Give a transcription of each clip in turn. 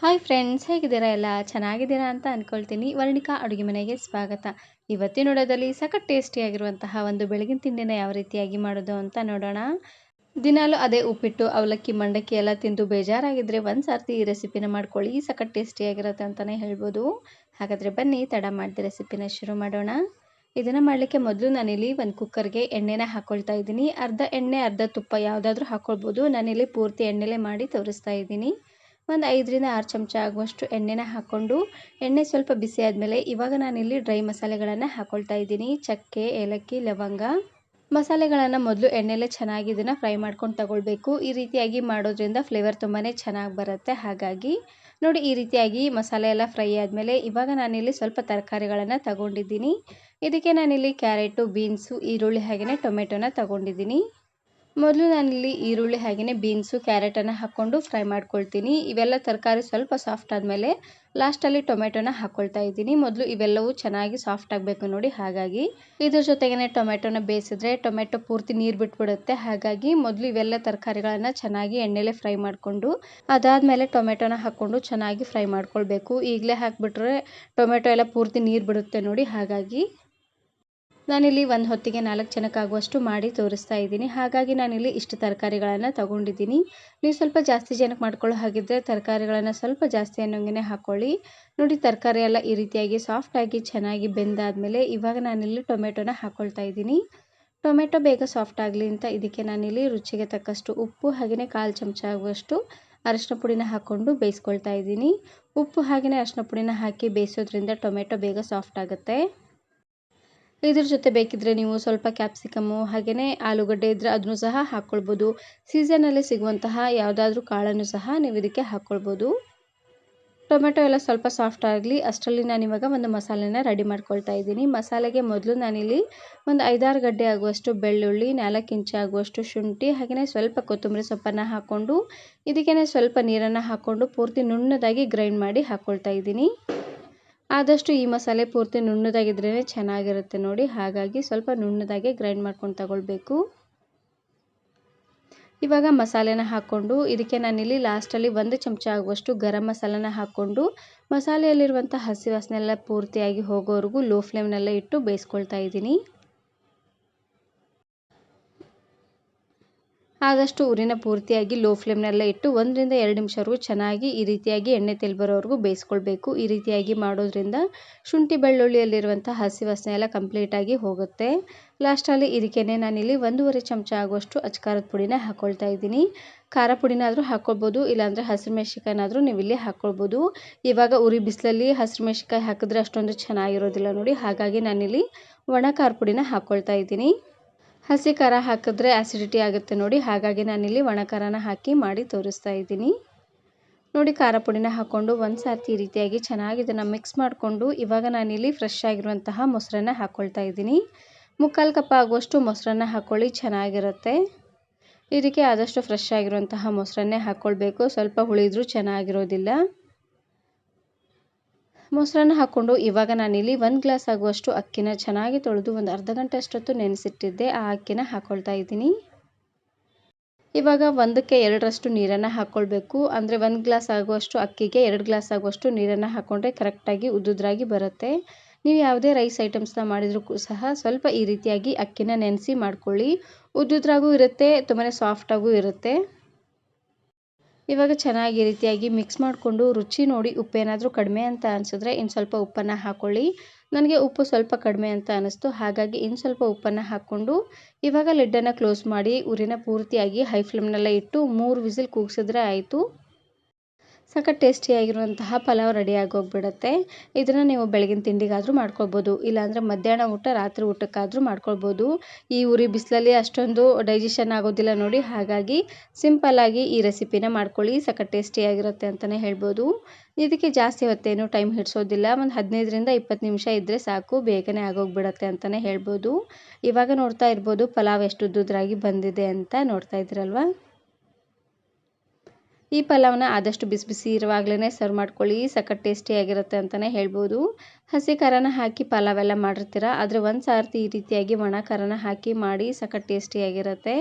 Hi friends, ಹೇಗಿದ್ದೀರಾ? ಎಲ್ಲ ಚೆನ್ನಾಗಿದ್ದೀರಾ ಅಂತ ಅಂದ್ಕೊಳ್ತೀನಿ. ವರ್ಣಿಕಾ ಅಡುಗೆ ಮನೆಗೆ ಸ್ವಾಗತ. ಇವತ್ತಿನ ವಿಡಿಯೋದಲ್ಲಿ ಸಖತ್ ಟೇಸ್ಟಿಯಾಗಿರುವಂತಹ ಒಂದು ಬೆಳಗಿನ ತಿಂಡಿನ ಯಾವ ರೀತಿಯಾಗಿ ಮಾಡೋದು ಅಂತ ನೋಡೋಣ. ದಿನಾಲೂ ಅದೇ ಉಪ್ಪಿಟ್ಟು, ಅವಲಕ್ಕಿ, ಮಂಡಕ್ಕಿ ಎಲ್ಲ ತಿಂದು ಬೇಜಾರಾಗಿದ್ದರೆ ಒಂದು ಸರ್ತಿ ಈ ರೆಸಿಪಿನ ಮಾಡ್ಕೊಳ್ಳಿ. ಸಖತ್ ಟೇಸ್ಟಿಯಾಗಿರುತ್ತೆ ಅಂತಲೇ ಹೇಳ್ಬೋದು. ಹಾಗಾದರೆ ಬನ್ನಿ ತಡ ಮಾಡದೆ ರೆಸಿಪಿನ ಶುರು ಮಾಡೋಣ. ಇದನ್ನು ಮಾಡಲಿಕ್ಕೆ ಮೊದಲು ನಾನಿಲ್ಲಿ ಒಂದು ಕುಕ್ಕರ್ಗೆ ಎಣ್ಣೆನ ಹಾಕ್ಕೊಳ್ತಾ ಇದ್ದೀನಿ. ಅರ್ಧ ಎಣ್ಣೆ ಅರ್ಧ ತುಪ್ಪ ಯಾವುದಾದ್ರೂ ಹಾಕ್ಕೊಳ್ಬೋದು. ನಾನಿಲ್ಲಿ ಪೂರ್ತಿ ಎಣ್ಣೆಲೇ ಮಾಡಿ ತೋರಿಸ್ತಾ ಇದ್ದೀನಿ. ಒಂದು 5ರಿಂದ 6 ಚಮಚ ಆಗುವಷ್ಟು ಎಣ್ಣೆನ ಹಾಕ್ಕೊಂಡು ಎಣ್ಣೆ ಸ್ವಲ್ಪ ಬಿಸಿ ಆದಮೇಲೆ ಇವಾಗ ನಾನಿಲ್ಲಿ ಡ್ರೈ ಮಸಾಲೆಗಳನ್ನು ಹಾಕ್ಕೊಳ್ತಾ ಇದ್ದೀನಿ. ಚಕ್ಕೆ, ಏಲಕ್ಕಿ, ಲವಂಗ ಮಸಾಲೆಗಳನ್ನು ಮೊದಲು ಎಣ್ಣೆಲೇ ಚೆನ್ನಾಗಿ ಇದನ್ನು ಫ್ರೈ ಮಾಡ್ಕೊಂಡು ತಗೊಳ್ಬೇಕು. ಈ ರೀತಿಯಾಗಿ ಮಾಡೋದ್ರಿಂದ ಫ್ಲೇವರ್ ತುಂಬಾ ಚೆನ್ನಾಗಿ ಬರುತ್ತೆ. ಹಾಗಾಗಿ ನೋಡಿ, ಈ ರೀತಿಯಾಗಿ ಮಸಾಲೆ ಎಲ್ಲ ಫ್ರೈ ಆದಮೇಲೆ ಇವಾಗ ನಾನಿಲ್ಲಿ ಸ್ವಲ್ಪ ತರಕಾರಿಗಳನ್ನು ತಗೊಂಡಿದ್ದೀನಿ. ಇದಕ್ಕೆ ನಾನಿಲ್ಲಿ ಕ್ಯಾರೆಟು, ಬೀನ್ಸು, ಈರುಳ್ಳಿ ಹಾಗೆಯೇ ಟೊಮೆಟೊನ ತಗೊಂಡಿದ್ದೀನಿ. ಮೊದಲು ನಾನಿಲ್ಲಿ ಈರುಳ್ಳಿ ಹಾಗೆಯೇ ಬೀನ್ಸು, ಕ್ಯಾರೆಟನ್ನು ಹಾಕ್ಕೊಂಡು ಫ್ರೈ ಮಾಡ್ಕೊಳ್ತೀನಿ. ಇವೆಲ್ಲ ತರಕಾರಿ ಸ್ವಲ್ಪ ಸಾಫ್ಟ್ ಆದಮೇಲೆ ಲಾಸ್ಟಲ್ಲಿ ಟೊಮೆಟೊನ ಹಾಕ್ಕೊಳ್ತಾ ಇದ್ದೀನಿ. ಮೊದಲು ಇವೆಲ್ಲವೂ ಚೆನ್ನಾಗಿ ಸಾಫ್ಟ್ ಆಗಬೇಕು ನೋಡಿ. ಹಾಗಾಗಿ ಇದ್ರ ಜೊತೆಗೇ ಟೊಮೆಟೊನ ಬೇಯಿಸಿದ್ರೆ ಟೊಮೆಟೊ ಪೂರ್ತಿ ನೀರು ಬಿಟ್ಬಿಡುತ್ತೆ. ಹಾಗಾಗಿ ಮೊದಲು ಇವೆಲ್ಲ ತರಕಾರಿಗಳನ್ನು ಚೆನ್ನಾಗಿ ಎಣ್ಣೆಲೇ ಫ್ರೈ ಮಾಡಿಕೊಂಡು ಅದಾದಮೇಲೆ ಟೊಮೆಟೊನ ಹಾಕ್ಕೊಂಡು ಚೆನ್ನಾಗಿ ಫ್ರೈ ಮಾಡ್ಕೊಳ್ಬೇಕು. ಈಗಲೇ ಹಾಕಿಬಿಟ್ರೆ ಟೊಮೆಟೊ ಎಲ್ಲ ಪೂರ್ತಿ ನೀರು ಬಿಡುತ್ತೆ ನೋಡಿ. ಹಾಗಾಗಿ ನಾನಿಲ್ಲಿ ಒಂದು ಹೊತ್ತಿಗೆ 4 ಜನಕ್ಕಾಗುವಷ್ಟು ಮಾಡಿ ತೋರಿಸ್ತಾ ಇದ್ದೀನಿ. ಹಾಗಾಗಿ ನಾನಿಲ್ಲಿ ಇಷ್ಟು ತರಕಾರಿಗಳನ್ನು ತಗೊಂಡಿದ್ದೀನಿ. ನೀವು ಸ್ವಲ್ಪ ಜಾಸ್ತಿ ಜನಕ್ಕೆ ಮಾಡ್ಕೊಳ್ಳೋ ಹಾಗಿದ್ದರೆ ತರಕಾರಿಗಳನ್ನು ಸ್ವಲ್ಪ ಜಾಸ್ತಿ ಅನ್ನೋಂಗೆ ಹಾಕ್ಕೊಳ್ಳಿ. ನೋಡಿ, ತರಕಾರಿ ಎಲ್ಲ ಈ ರೀತಿಯಾಗಿ ಸಾಫ್ಟಾಗಿ ಚೆನ್ನಾಗಿ ಬೆಂದಾದಮೇಲೆ ಇವಾಗ ನಾನಿಲ್ಲಿ ಟೊಮೆಟೊನ ಹಾಕ್ಕೊಳ್ತಾ ಇದ್ದೀನಿ. ಟೊಮೆಟೊ ಬೇಗ ಸಾಫ್ಟ್ ಆಗಲಿ ಅಂತ ಇದಕ್ಕೆ ನಾನಿಲ್ಲಿ ರುಚಿಗೆ ತಕ್ಕಷ್ಟು ಉಪ್ಪು ಹಾಗೆಯೇ 1/4 ಚಮಚ ಆಗುವಷ್ಟು ಅರಿಶಿನ ಪುಡಿನ ಹಾಕ್ಕೊಂಡು ಬೇಯಿಸ್ಕೊಳ್ತಾ ಇದ್ದೀನಿ. ಉಪ್ಪು ಹಾಗೆಯೇ ಅರಿಶಿನ ಪುಡಿನ ಹಾಕಿ ಬೇಯಿಸೋದ್ರಿಂದ ಟೊಮೆಟೊ ಬೇಗ ಸಾಫ್ಟ್ ಆಗುತ್ತೆ. ಇದ್ರ ಜೊತೆ ಬೇಕಿದ್ದರೆ ನೀವು ಸ್ವಲ್ಪ ಕ್ಯಾಪ್ಸಿಕಮ್ಮು ಹಾಗೆಯೇ ಆಲೂಗಡ್ಡೆ ಇದ್ದರೆ ಅದನ್ನು ಸಹ ಹಾಕ್ಕೊಳ್ಬೋದು. ಸೀಸನಲ್ಲಿ ಸಿಗುವಂತಹ ಯಾವುದಾದ್ರೂ ಕಾಳನ್ನು ಸಹ ನೀವು ಇದಕ್ಕೆ ಹಾಕ್ಕೊಳ್ಬೋದು. ಟೊಮೆಟೊ ಎಲ್ಲ ಸ್ವಲ್ಪ ಸಾಫ್ಟ್ ಆಗಲಿ ಅಷ್ಟರಲ್ಲಿ ನಾನಿವಾಗ ಒಂದು ಮಸಾಲೆನ ರೆಡಿ ಮಾಡ್ಕೊಳ್ತಾ ಇದ್ದೀನಿ. ಮಸಾಲೆಗೆ ಮೊದಲು ನಾನಿಲ್ಲಿ ಒಂದು 5-6 ಗಡ್ಡೆ ಆಗುವಷ್ಟು ಬೆಳ್ಳುಳ್ಳಿ, 4 ಇಂಚು ಆಗುವಷ್ಟು ಶುಂಠಿ ಹಾಗೆಯೇ ಸ್ವಲ್ಪ ಕೊತ್ತಂಬರಿ ಸೊಪ್ಪನ್ನು ಹಾಕ್ಕೊಂಡು ಇದಕ್ಕೇ ಸ್ವಲ್ಪ ನೀರನ್ನು ಹಾಕ್ಕೊಂಡು ಪೂರ್ತಿ ನುಣ್ಣದಾಗಿ ಗ್ರೈಂಡ್ ಮಾಡಿ ಹಾಕ್ಕೊಳ್ತಾ ಇದ್ದೀನಿ. ಆದಷ್ಟು ಈ ಮಸಾಲೆ ಪೂರ್ತಿ ನುಣ್ಣದಾಗಿದ್ರೇ ಚೆನ್ನಾಗಿರುತ್ತೆ ನೋಡಿ. ಹಾಗಾಗಿ ಸ್ವಲ್ಪ ನುಣ್ಣದಾಗಿ ಗ್ರೈಂಡ್ ಮಾಡ್ಕೊಂಡು ತಗೊಳ್ಬೇಕು. ಇವಾಗ ಮಸಾಲೆನ ಹಾಕ್ಕೊಂಡು ಇದಕ್ಕೆ ನಾನಿಲ್ಲಿ ಲಾಸ್ಟಲ್ಲಿ 1 ಚಮಚ ಆಗುವಷ್ಟು ಗರಂ ಮಸಾಲನ ಹಾಕ್ಕೊಂಡು ಮಸಾಲೆಯಲ್ಲಿರುವಂಥ ಹಸಿ ವಾಸನೆ ಎಲ್ಲ ಪೂರ್ತಿಯಾಗಿ ಹೋಗೋವರೆಗೂ ಲೋ ಫ್ಲೇಮ್ನಲ್ಲೇ ಇಟ್ಟು ಬೇಯಿಸ್ಕೊಳ್ತಾ ಇದ್ದೀನಿ. ಆದಷ್ಟು ಉರಿನ ಪೂರ್ತಿಯಾಗಿ ಲೋ ಫ್ಲೇಮ್ನಲ್ಲೇ ಇಟ್ಟು 1ರಿಂದ 2 ನಿಮಿಷವರೆಗೂ ಚೆನ್ನಾಗಿ ಈ ರೀತಿಯಾಗಿ ಎಣ್ಣೆ ತೆಲ್ ಬರೋವರೆಗೂ ಬೇಯಿಸ್ಕೊಳ್ಬೇಕು. ಈ ರೀತಿಯಾಗಿ ಮಾಡೋದ್ರಿಂದ ಶುಂಠಿ ಬೆಳ್ಳುಳ್ಳಿಯಲ್ಲಿರುವಂಥ ಹಸಿ ವಾಸನೆ ಎಲ್ಲ ಕಂಪ್ಲೀಟಾಗಿ ಹೋಗುತ್ತೆ. ಲಾಸ್ಟಲ್ಲಿ ಇದಕ್ಕೇ ನಾನಿಲ್ಲಿ 1.5 ಚಮಚ ಆಗುವಷ್ಟು ಅಚ್ಕಾರದ ಪುಡಿನ ಹಾಕ್ಕೊಳ್ತಾ ಇದ್ದೀನಿ. ಖಾರ ಪುಡಿನಾದರೂ ಹಾಕ್ಕೊಳ್ಬೋದು, ಇಲ್ಲಾಂದರೆ ಹಸಿರುಮೆಣ್ಸಿಕಾಯಿನಾದರೂ ನೀವು ಇಲ್ಲಿ ಹಾಕ್ಕೊಳ್ಬೋದು. ಇವಾಗ ಉರಿ ಬಿಸಿಲಲ್ಲಿ ಹಸಿರುಮೆಣ್ಸಿಕಾಯಿ ಹಾಕಿದ್ರೆ ಅಷ್ಟೊಂದು ಚೆನ್ನಾಗಿರೋದಿಲ್ಲ ನೋಡಿ. ಹಾಗಾಗಿ ನಾನಿಲ್ಲಿ ಒಣ ಖಾರ ಪುಡಿನ ಹಾಕ್ಕೊಳ್ತಾ ಇದ್ದೀನಿ. ಹಸಿ ಖಾರ ಹಾಕಿದ್ರೆ ಆ್ಯಸಿಡಿಟಿ ಆಗುತ್ತೆ ನೋಡಿ. ಹಾಗಾಗಿ ನಾನಿಲ್ಲಿ ಒಣ ಖಾರನ ಹಾಕಿ ಮಾಡಿ ತೋರಿಸ್ತಾ ಇದ್ದೀನಿ. ನೋಡಿ, ಖಾರ ಪುಡಿನ ಹಾಕ್ಕೊಂಡು ಒಂದು ಸರ್ತಿ ಈ ರೀತಿಯಾಗಿ ಚೆನ್ನಾಗಿ ಇದನ್ನು ಮಿಕ್ಸ್ ಮಾಡಿಕೊಂಡು ಇವಾಗ ನಾನಿಲ್ಲಿ ಫ್ರೆಶ್ ಆಗಿರುವಂತಹ ಮೊಸರನ್ನ ಹಾಕ್ಕೊಳ್ತಾ ಇದ್ದೀನಿ. 3/4 ಕಪ್ ಆಗುವಷ್ಟು ಮೊಸರನ್ನ ಹಾಕ್ಕೊಳ್ಳಿ, ಚೆನ್ನಾಗಿರುತ್ತೆ. ಇದಕ್ಕೆ ಆದಷ್ಟು ಫ್ರೆಶ್ ಆಗಿರುವಂತಹ ಮೊಸರನ್ನೇ ಹಾಕ್ಕೊಳ್ಬೇಕು. ಸ್ವಲ್ಪ ಹುಳಿದ್ರೂ ಚೆನ್ನಾಗಿರೋದಿಲ್ಲ. ಮೊಸರನ್ನ ಹಾಕ್ಕೊಂಡು ಇವಾಗ ನಾನಿಲ್ಲಿ 1 ಗ್ಲಾಸ್ ಆಗುವಷ್ಟು ಅಕ್ಕಿನ ಚೆನ್ನಾಗಿ ತೊಳೆದು ಒಂದು ಅರ್ಧ ಗಂಟೆ ಅಷ್ಟೊತ್ತು ನೆನೆಸಿಟ್ಟಿದ್ದೆ. ಆ ಅಕ್ಕಿನ ಹಾಕ್ಕೊಳ್ತಾ ಇದ್ದೀನಿ. ಇವಾಗ 1ಕ್ಕೆ 2ರಷ್ಟು ನೀರನ್ನು ಹಾಕ್ಕೊಳ್ಬೇಕು. ಅಂದರೆ 1 ಗ್ಲಾಸ್ ಆಗುವಷ್ಟು ಅಕ್ಕಿಗೆ 2 ಗ್ಲಾಸ್ ಆಗುವಷ್ಟು ನೀರನ್ನು ಹಾಕ್ಕೊಂಡ್ರೆ ಕರೆಕ್ಟಾಗಿ ಉದ್ದುದ್ರಾಗಿ ಬರುತ್ತೆ. ನೀವು ಯಾವುದೇ ರೈಸ್ ಐಟಮ್ಸ್ನ ಮಾಡಿದ್ರೂ ಸಹ ಸ್ವಲ್ಪ ಈ ರೀತಿಯಾಗಿ ಅಕ್ಕಿನ ನೆನೆಸಿ ಮಾಡ್ಕೊಳ್ಳಿ. ಉದ್ದುದ್ರಾಗೂ ಇರುತ್ತೆ, ತುಂಬಾ ಸಾಫ್ಟಾಗೂ ಇರುತ್ತೆ. ಇವಾಗ ಚೆನ್ನಾಗಿ ಈ ರೀತಿಯಾಗಿ ಮಿಕ್ಸ್ ಮಾಡಿಕೊಂಡು ರುಚಿ ನೋಡಿ ಉಪ್ಪೇನಾದರೂ ಕಡಿಮೆ ಅಂತ ಅನಿಸಿದ್ರೆ ಇನ್ನು ಸ್ವಲ್ಪ ಉಪ್ಪನ್ನು ಹಾಕ್ಕೊಳ್ಳಿ. ನನಗೆ ಉಪ್ಪು ಸ್ವಲ್ಪ ಕಡಿಮೆ ಅಂತ ಅನ್ನಿಸ್ತು, ಹಾಗಾಗಿ ಇನ್ನು ಸ್ವಲ್ಪ ಉಪ್ಪನ್ನು ಹಾಕ್ಕೊಂಡು ಇವಾಗ ಲಿಡ್ಡನ್ನು ಕ್ಲೋಸ್ ಮಾಡಿ ಉರಿನ ಪೂರ್ತಿಯಾಗಿ ಹೈ ಫ್ಲೇಮ್ನಲ್ಲೇ ಇಟ್ಟು 3 ವಿಸಿಲ್ ಕೂಗಿಸಿದ್ರೆ ಆಯಿತು. ಸಖತ್ ಟೇಸ್ಟಿಯಾಗಿರುವಂತಹ ಪಲಾವ್ ರೆಡಿ ಆಗೋಗ್ಬಿಡುತ್ತೆ. ಇದನ್ನು ನೀವು ಬೆಳಗಿನ ತಿಂಡಿಗಾದರೂ ಮಾಡ್ಕೊಳ್ಬೋದು, ಇಲ್ಲಾಂದರೆ ಮಧ್ಯಾಹ್ನ ಊಟ ರಾತ್ರಿ ಊಟಕ್ಕಾದರೂ ಮಾಡ್ಕೊಳ್ಬೋದು. ಈ ಉರಿ ಬಿಸಿಲಲ್ಲಿ ಅಷ್ಟೊಂದು ಡೈಜೆಷನ್ ಆಗೋದಿಲ್ಲ ನೋಡಿ. ಹಾಗಾಗಿ ಸಿಂಪಲ್ಲಾಗಿ ಈ ರೆಸಿಪಿನ ಮಾಡ್ಕೊಳ್ಳಿ, ಸಖತ್ ಟೇಸ್ಟಿಯಾಗಿರುತ್ತೆ ಅಂತಲೇ ಹೇಳ್ಬೋದು. ಇದಕ್ಕೆ ಜಾಸ್ತಿ ಹೊತ್ತೇನು ಟೈಮ್ ಹಿಡಿಸೋದಿಲ್ಲ. ಒಂದು 15ರಿಂದ 20 ನಿಮಿಷ ಇದ್ದರೆ ಸಾಕು, ಬೇಗನೆ ಆಗೋಗ್ಬಿಡುತ್ತೆ ಅಂತಲೇ ಹೇಳ್ಬೋದು. ಇವಾಗ ನೋಡ್ತಾ ಇರ್ಬೋದು ಪಲಾವ್ ಎಷ್ಟು ಉದ್ದುದ್ರಾಗಿ ಬಂದಿದೆ ಅಂತ. ನೋಡ್ತಾ ಇದ್ದೀರಲ್ವ. ಈ ಪಲಾವ್ನ ಆದಷ್ಟು ಬಿಸಿ ಬಿಸಿ ಇರುವಾಗಲೇ ಸರ್ವ್ ಮಾಡ್ಕೊಳ್ಳಿ, ಸಖತ್ ಟೇಸ್ಟಿಯಾಗಿರುತ್ತೆ ಅಂತಲೇ ಹೇಳ್ಬೋದು. ಹಸಿ ಖಾರನ ಹಾಕಿ ಪಲಾವ್ ಎಲ್ಲ ಮಾಡಿರ್ತೀರ, ಆದರೆ ಒಂದು ಸಾರ್ತಿ ಈ ರೀತಿಯಾಗಿ ಒಣ ಖಾರನ ಹಾಕಿ ಮಾಡಿ, ಸಖತ್ ಟೇಸ್ಟಿಯಾಗಿರುತ್ತೆ.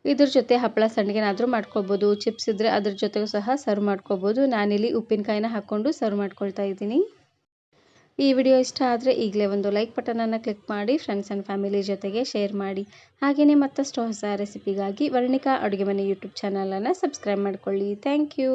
ಇದ್ರ ಜೊತೆ ಹಪ್ಪಳ ಸಂಡಿಗೆನಾದರೂ ಮಾಡ್ಕೊಬೋದು, ಚಿಪ್ಸ್ ಇದ್ದರೆ ಅದ್ರ ಜೊತೆಗೂ ಸಹ ಸರ್ವ್ ಮಾಡ್ಕೊಬೋದು. ನಾನಿಲ್ಲಿ ಉಪ್ಪಿನಕಾಯಿನ ಹಾಕ್ಕೊಂಡು ಸರ್ವ್ ಮಾಡ್ಕೊಳ್ತಾ ಇದ್ದೀನಿ. ಈ ವಿಡಿಯೋ ಇಷ್ಟ ಆದರೆ ಈಗಲೇ ಒಂದು ಲೈಕ್ ಬಟನನ್ನು ಕ್ಲಿಕ್ ಮಾಡಿ, ಫ್ರೆಂಡ್ಸ್ ಆ್ಯಂಡ್ ಫ್ಯಾಮಿಲಿ ಜೊತೆಗೆ ಶೇರ್ ಮಾಡಿ. ಹಾಗೆಯೇ ಮತ್ತಷ್ಟು ಹೊಸ ರೆಸಿಪಿಗಾಗಿ ವರ್ಣಿಕಾ ಅಡುಗೆ ಮನೆ ಯೂಟ್ಯೂಬ್ ಚಾನಲನ್ನು ಸಬ್ಸ್ಕ್ರೈಬ್ ಮಾಡ್ಕೊಳ್ಳಿ. Thank you.